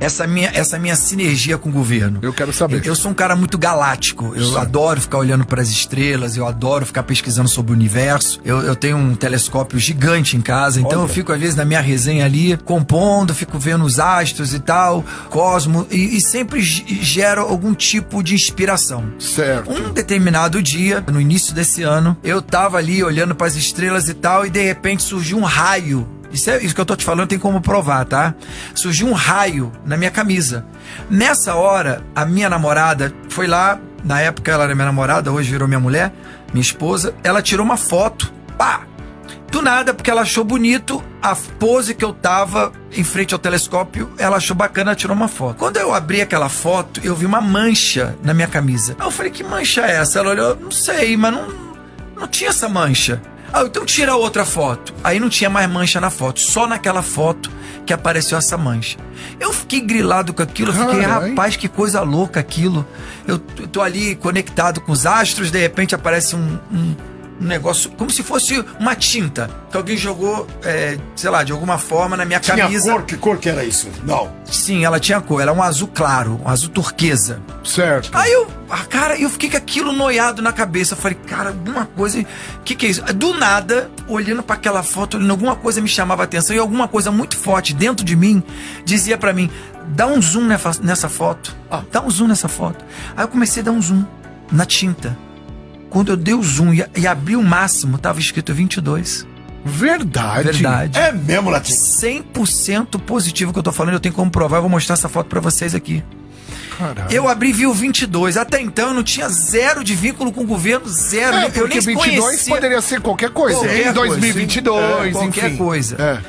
essa minha sinergia com o governo. Eu quero saber. Eu sou um cara muito galáctico. Eu adoro ficar olhando para as estrelas, eu adoro ficar pesquisando sobre o universo. Eu tenho um telescópio gigante em casa, então eu fico, às vezes, na minha resenha ali, compondo, fico vendo os astros e tal, cosmos, e sempre gero algum tipo de inspiração. Certo. Um determinado dia, no início desse ano, eu tava ali olhando para as estrelas e tal, e de repente surgiu um raio. Isso que eu tô te falando tem como provar, tá? Surgiu um raio na minha camisa. Nessa hora, a minha namorada foi lá, na época ela era minha namorada, hoje virou minha mulher, minha esposa, ela tirou uma foto, pá! Do nada, porque ela achou bonito a pose que eu tava em frente ao telescópio, ela achou bacana, ela tirou uma foto. Quando eu abri aquela foto, eu vi uma mancha na minha camisa. Aí eu falei, que mancha é essa? Ela olhou, não sei, mas não tinha essa mancha. Ah, então tira outra foto. Aí não tinha mais mancha na foto, só naquela foto que apareceu essa mancha. Eu fiquei grilado com aquilo, eu fiquei, rapaz, que coisa louca aquilo. Eu tô ali conectado com os astros, de repente aparece um negócio, como se fosse uma tinta que alguém jogou, sei lá, de alguma forma na minha camisa. Tinha cor? Que cor que era isso? Não. Sim, ela tinha cor, era um azul claro, um azul turquesa. Certo. Aí eu fiquei com aquilo noiado na cabeça. Eu falei, cara, alguma coisa, que é isso? Do nada, olhando pra aquela foto, alguma coisa me chamava a atenção e alguma coisa muito forte dentro de mim dizia pra mim, dá um zoom nessa foto. Dá um zoom nessa foto. Aí eu comecei a dar um zoom na tinta. Quando eu dei o zoom e abri o máximo, tava escrito 22. Verdade. É mesmo, Latim? 100% positivo que eu tô falando, eu tenho como provar, eu vou mostrar essa foto pra vocês aqui. Caralho. Eu abri e vi o 22. Até então eu não tinha zero de vínculo com o governo, zero. Eu porque nem 22 conhecia. poderia ser qualquer coisa. Qualquer Em 2022, qualquer enfim. coisa.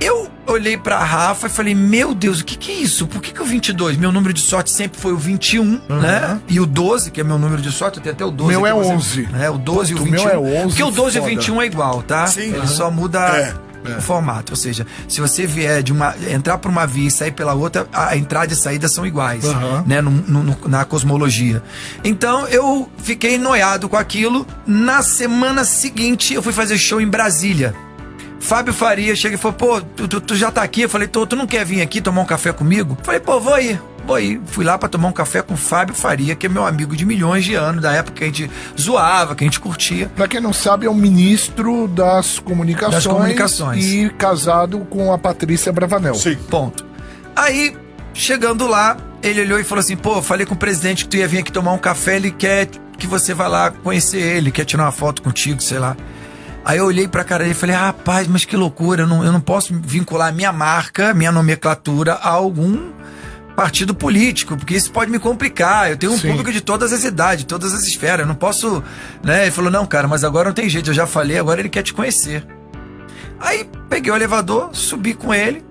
Eu olhei pra Rafa e falei, meu Deus, o que é isso? Por que o 22? Meu número de sorte sempre foi o 21, né? E o 12, que é meu número de sorte, eu tenho até o 12. Meu é aqui, 11. O 12 e o 21. Meu é 11, porque o 12 e o foda. 21 é igual, tá? Sim. Ele só muda o formato. Ou seja, se você vier entrar por uma via e sair pela outra, a entrada e saída são iguais, né? Na cosmologia. Então, eu fiquei noiado com aquilo. Na semana seguinte, eu fui fazer show em Brasília. Fábio Faria chega e falou, pô, tu já tá aqui? Eu falei, tu não quer vir aqui tomar um café comigo? Eu falei, pô, vou ir. Fui lá pra tomar um café com Fábio Faria, que é meu amigo de milhões de anos, da época que a gente zoava, que a gente curtia. Pra quem não sabe, é o ministro das comunicações. E casado com a Patrícia Bravanel. Sim. Ponto. Aí, chegando lá, ele olhou e falou assim, pô, falei com o presidente que tu ia vir aqui tomar um café, ele quer que você vá lá conhecer ele, quer tirar uma foto contigo, sei lá. Aí eu olhei pra cara dele e falei, rapaz, mas que loucura, eu não posso vincular minha marca, minha nomenclatura a algum partido político, porque isso pode me complicar. Eu tenho um público de todas as idades, todas as esferas, eu não posso, né? Ele falou, não, cara, mas agora não tem jeito, eu já falei, agora ele quer te conhecer. Aí peguei o elevador, subi com ele.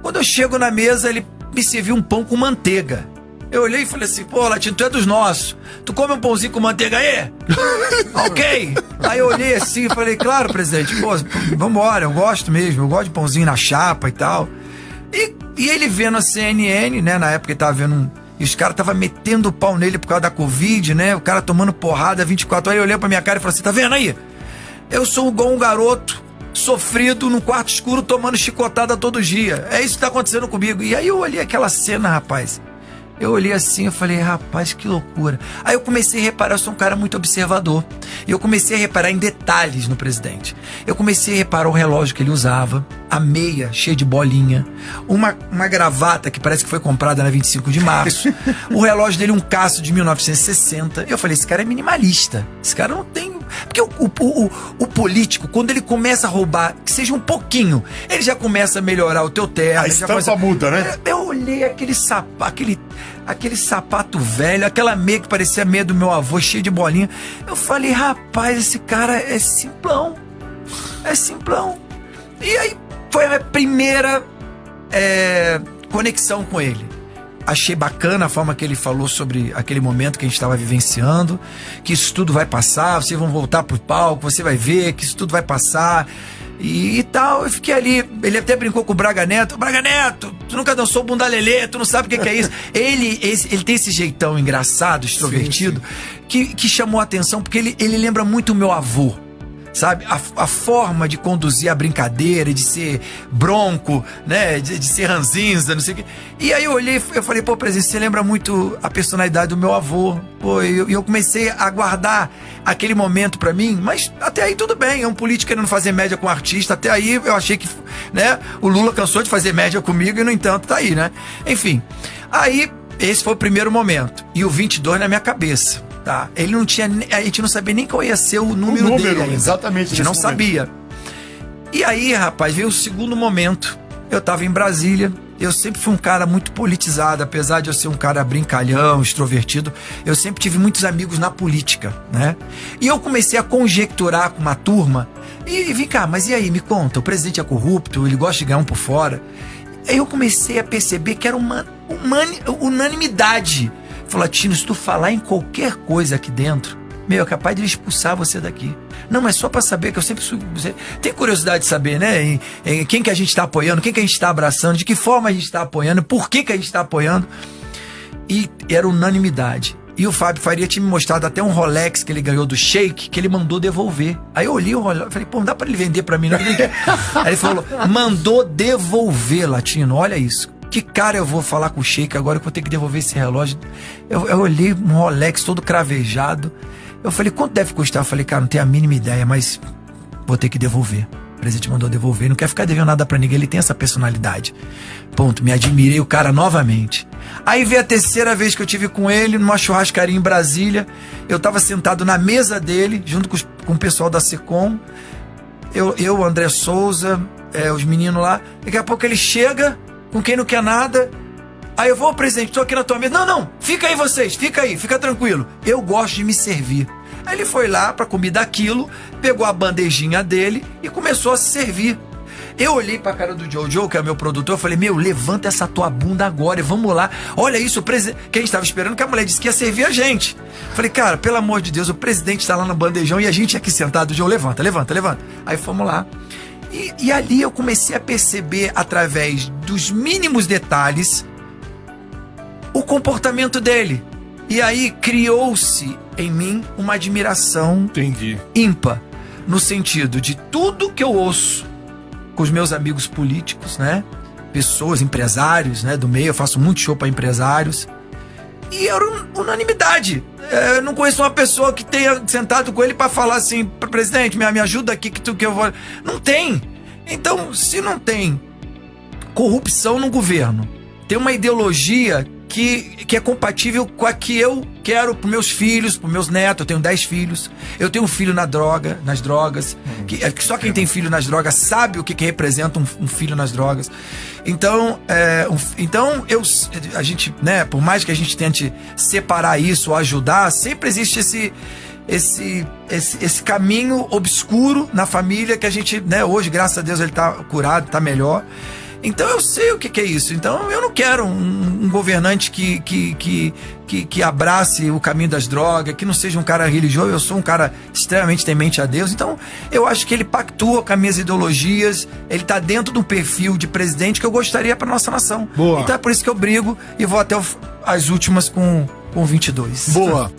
Quando eu chego na mesa, ele me serviu um pão com manteiga. Eu olhei e falei assim, pô, Latino, tu é dos nossos. Tu come um pãozinho com manteiga aí? Ok. Aí eu olhei assim e falei, claro, presidente, pô, vambora, eu gosto mesmo, eu gosto de pãozinho na chapa e tal. E ele vendo a CNN, né, na época ele tava vendo e os caras estavam metendo o pau nele por causa da Covid, né, o cara tomando porrada 24 horas. Aí ele olhou pra minha cara e falou assim, tá vendo aí? Eu sou igual um garoto sofrido no quarto escuro tomando chicotada todo dia. É isso que tá acontecendo comigo. E aí eu olhei aquela cena, rapaz. Eu olhei assim, eu falei, rapaz, que loucura. Aí eu comecei a reparar, eu sou um cara muito observador. E eu comecei a reparar em detalhes no presidente. Eu comecei a reparar o relógio que ele usava, a meia cheia de bolinha, uma gravata que parece que foi comprada na 25 de março, o relógio dele um Casio de 1960. Eu falei, esse cara é minimalista. Esse cara não tem... Porque o político, quando ele começa a roubar, que seja um pouquinho, ele já começa a melhorar o teu terno. A estampa muda, né? Eu olhei aquele sapato velho, aquela meia que parecia a meia do meu avô, cheia de bolinha. Eu falei, rapaz, esse cara é simplão. É simplão. E aí foi a primeira conexão com ele. Achei bacana a forma que ele falou sobre aquele momento que a gente estava vivenciando, que isso tudo vai passar, vocês vão voltar pro palco, você vai ver que isso tudo vai passar e tal. Eu fiquei ali, ele até brincou com o Braga Neto. Braga Neto, tu nunca dançou bunda lelê, tu não sabe o que é isso. Ele tem esse jeitão engraçado, extrovertido, que chamou a atenção, porque ele lembra muito o meu avô. sabe? A forma de conduzir a brincadeira, de ser bronco, né? De ser ranzinza, não sei o quê. E aí eu olhei, eu falei, pô, presidente, você lembra muito a personalidade do meu avô. Pô, e eu comecei a guardar aquele momento pra mim, mas até aí tudo bem, é um político querendo fazer média com um artista, até aí eu achei que, né? O Lula cansou de fazer média comigo e, no entanto, tá aí, né? Enfim, aí esse foi o primeiro momento. E o 22 na minha cabeça. Tá. Ele não tinha, a gente não sabia nem qual ia ser o número dele ainda. Exatamente. A gente não sabia. E aí, rapaz, veio o segundo momento. Eu tava em Brasília. Eu sempre fui um cara muito politizado, apesar de eu ser um cara brincalhão, extrovertido. Eu sempre tive muitos amigos na política, né? E eu comecei a conjecturar com uma turma. E vem cá, mas e aí, me conta, o presidente é corrupto, ele gosta de ganhar um por fora. Aí eu comecei a perceber que era uma unanimidade. Falou, Latino, se tu falar em qualquer coisa aqui dentro, meu, é capaz de ele expulsar você daqui. Não, mas só pra saber, que eu sempre... Tem curiosidade de saber, né? Em quem que a gente tá apoiando, quem que a gente tá abraçando, de que forma a gente tá apoiando, por que que a gente tá apoiando. E era unanimidade. E o Fábio Faria tinha me mostrado até um Rolex que ele ganhou do Sheik, que ele mandou devolver. Aí eu olhei o Rolex, falei, pô, não dá pra ele vender pra mim, não. Aí ele falou, mandou devolver, Latino, olha isso. Que cara eu vou falar com o Sheik agora que eu vou ter que devolver esse relógio? Eu olhei um Rolex todo cravejado. Eu falei, quanto deve custar? Eu falei, cara, não tenho a mínima ideia, mas vou ter que devolver. O presidente mandou devolver, não quer ficar devendo nada pra ninguém, ele tem essa personalidade. Ponto, me admirei o cara novamente. Aí veio a terceira vez que eu tive com ele, numa churrascaria em Brasília. Eu tava sentado na mesa dele, junto com o pessoal da SECOM. Eu André Souza, os meninos lá. Daqui a pouco ele chega... com quem não quer nada. Aí eu vou, presidente, tô aqui na tua mesa. Não, fica aí vocês, fica aí, fica tranquilo. Eu gosto de me servir. Aí ele foi lá pra comida aquilo, pegou a bandejinha dele e começou a se servir. Eu olhei pra cara do Jojo, que é meu produtor, eu falei, meu, levanta essa tua bunda agora e vamos lá. Olha isso, o presidente, que a gente tava esperando, que a mulher disse que ia servir a gente. Falei, cara, pelo amor de Deus, o presidente tá lá no bandejão e a gente aqui sentado. Jojo, levanta. Aí fomos lá. E ali eu comecei a perceber, através dos mínimos detalhes, o comportamento dele. E aí criou-se em mim uma admiração ímpar, no sentido de tudo que eu ouço com os meus amigos políticos, né? Pessoas, empresários, né? Do meio, eu faço muito show para empresários. E era unanimidade. Eu não conheço uma pessoa que tenha sentado com ele para falar assim, presidente, me ajuda aqui que eu vou... Não tem. Então, se não tem corrupção no governo, tem uma ideologia que é compatível com a que eu quero para meus filhos, para meus netos. Eu tenho 10 filhos. Eu tenho um filho nas drogas. Que só quem tem filho nas drogas sabe o que representa um filho nas drogas. Então, a gente, né, por mais que a gente tente separar isso ou ajudar, sempre existe esse caminho obscuro na família que a gente, né, hoje, graças a Deus, ele tá curado, tá melhor. Então eu sei o que é isso. Então eu não quero um governante que abrace o caminho das drogas, que não seja um cara religioso. Eu sou um cara extremamente temente a Deus. Então eu acho que ele pactua com as minhas ideologias. Ele tá dentro de um perfil de presidente que eu gostaria para nossa nação. Boa. Então é por isso que eu brigo e vou até as últimas com 22. Boa.